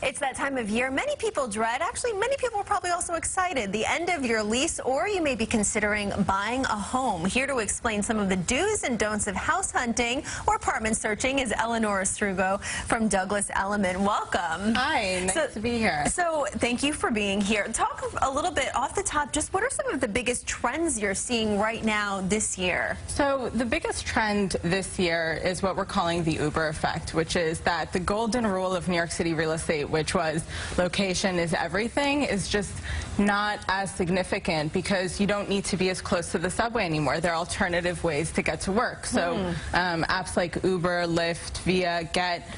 It's that time of year many people dread. Actually, many people are probably also excited. The end of your lease, or you may be considering buying a home. Here to explain some of the do's and don'ts of house hunting or apartment searching is Eleanor Strugo from Douglas Elliman. Welcome. Hi, nice to be here. So thank you for being here. Talk a little bit off the top, just what are some of the biggest trends you're seeing right now this year? So the biggest trend this year is what we're calling the Uber effect, which is that the golden rule of New York City real estate, which was location is everything, is just not as significant because you don't need to be as close to the subway anymore. There are alternative ways to get to work. So apps like Uber, Lyft, Via, Get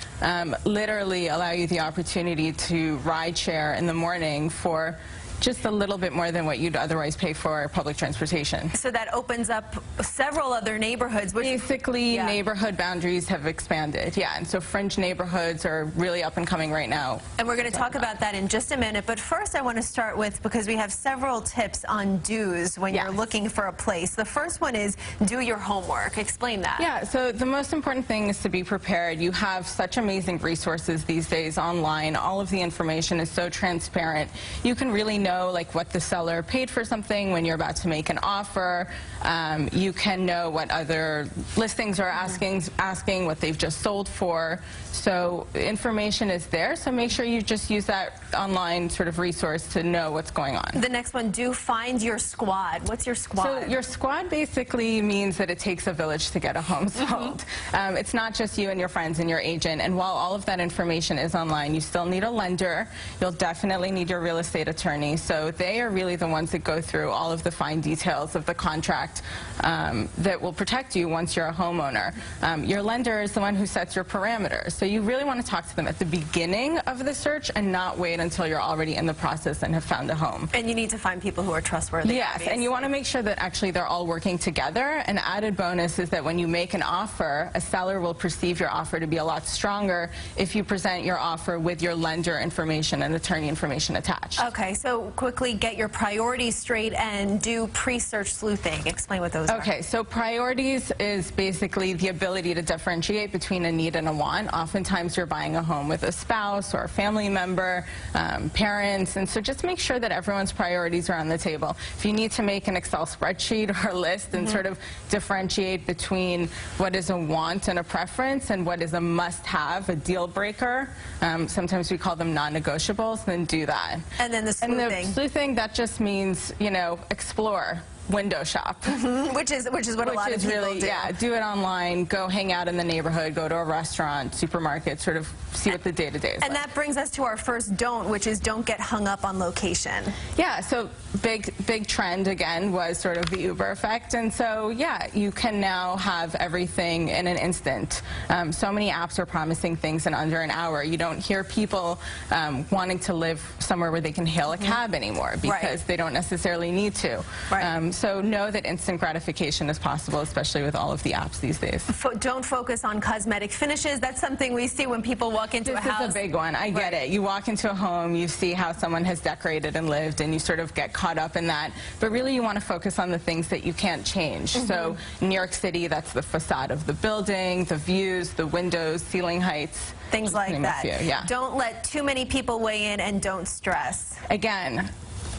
literally allow you the opportunity to ride share in the morning for just a little bit more than what you'd otherwise pay for public transportation. So that opens up several other neighborhoods. Basically, neighborhood boundaries have expanded, and so fringe neighborhoods are really up and coming right now. And we're going to talk about that in just a minute, but first I want to start with, because we have several tips on do's when you're looking for a place. The first one is do your homework. Explain that. Yeah, so the most important thing is to be prepared. You have such amazing resources these days online. All of the information is so transparent. You can really know like what the seller paid for something when you're about to make an offer. You can know what other listings are asking, what they've just sold for. So information is there, so make sure you just use that online sort of resource to know what's going on. The next one, do find your squad. What's your squad? So your squad basically means that it takes a village to get a home sold. It's not just you and your friends and your agent, and while all of that information is online, you still need a lender. You'll definitely need your real estate attorney. So they are really the ones that go through all of the fine details of the contract that will protect you once you're a homeowner. Your lender is the one who sets your parameters. So you really want to talk to them at the beginning of the search and not wait until you're already in the process and have found a home. And you need to find people who are trustworthy. Yes, obviously. And you want to make sure that actually they're all working together. An added bonus is that when you make an offer, a seller will perceive your offer to be a lot stronger if you present your offer with your lender information and attorney information attached. Okay, so quickly get your priorities straight and do pre-search sleuthing. Explain what those are. Okay, so priorities is basically the ability to differentiate between a need and a want. Oftentimes you're buying a home with a spouse or a family member, parents, and so just make sure that everyone's priorities are on the table. If you need to make an Excel spreadsheet or a list and sort of differentiate between what is a want and a preference and what is a must-have, a deal breaker, sometimes we call them non-negotiables, then do that. And then the sleuthing. And the sleuthing, that just means, you know, explore. Window shop. Which is what a lot of people really, do. Yeah, do it online, go hang out in the neighborhood, go to a restaurant, supermarket, sort of see what the day-to-day is And like. that brings us to our first don't, which is don't get hung up on location. Yeah, so big trend again was sort of the Uber effect, and so yeah, you can now have everything in an instant. So many apps are promising things in under an hour. You don't hear people wanting to live somewhere where they can hail a cab anymore because they don't necessarily need to. So know that instant gratification is possible, especially with all of the apps these days. Don't focus on cosmetic finishes. That's something we see when people walk into a house. This is a big one. I get it. You walk into a home, you see how someone has decorated and lived, and you sort of get caught up in that. But really you want to focus on the things that you can't change. So in New York City, that's the facade of the building, the views, the windows, ceiling heights. Things like that. Yeah. Don't let too many people weigh in, and don't stress. Again,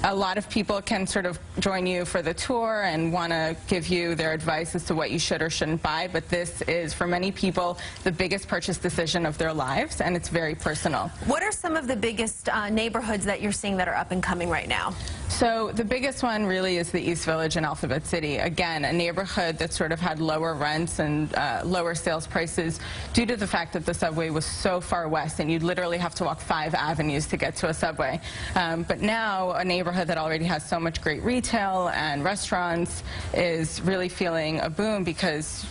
a lot of people can sort of join you for the tour and want to give you their advice as to what you should or shouldn't buy, but this is, for many people, the biggest purchase decision of their lives, and it's very personal. What are some of the biggest neighborhoods that you're seeing that are up and coming right now? So the biggest one really is the East Village in Alphabet City. Again, a neighborhood that sort of had lower rents and lower sales prices due to the fact that the subway was so far west, and you'd literally have to walk 5 avenues to get to a subway. But now a neighborhood that already has so much great retail and restaurants is really feeling a boom because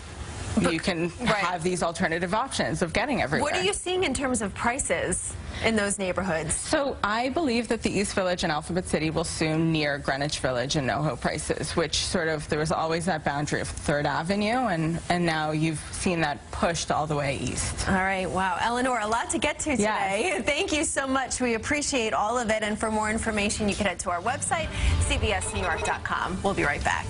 you can have these alternative options of getting everywhere. What are you seeing in terms of prices in those neighborhoods? So I believe that the East Village and Alphabet City will soon near Greenwich Village and NoHo prices, which sort of, there was always that boundary of 3rd Avenue, and now you've seen that pushed all the way east. All right, wow. Eleanor, a lot to get to today. Yes. Thank you so much. We appreciate all of it, and for more information, you can head to our website, cbsnewyork.com. We'll be right back.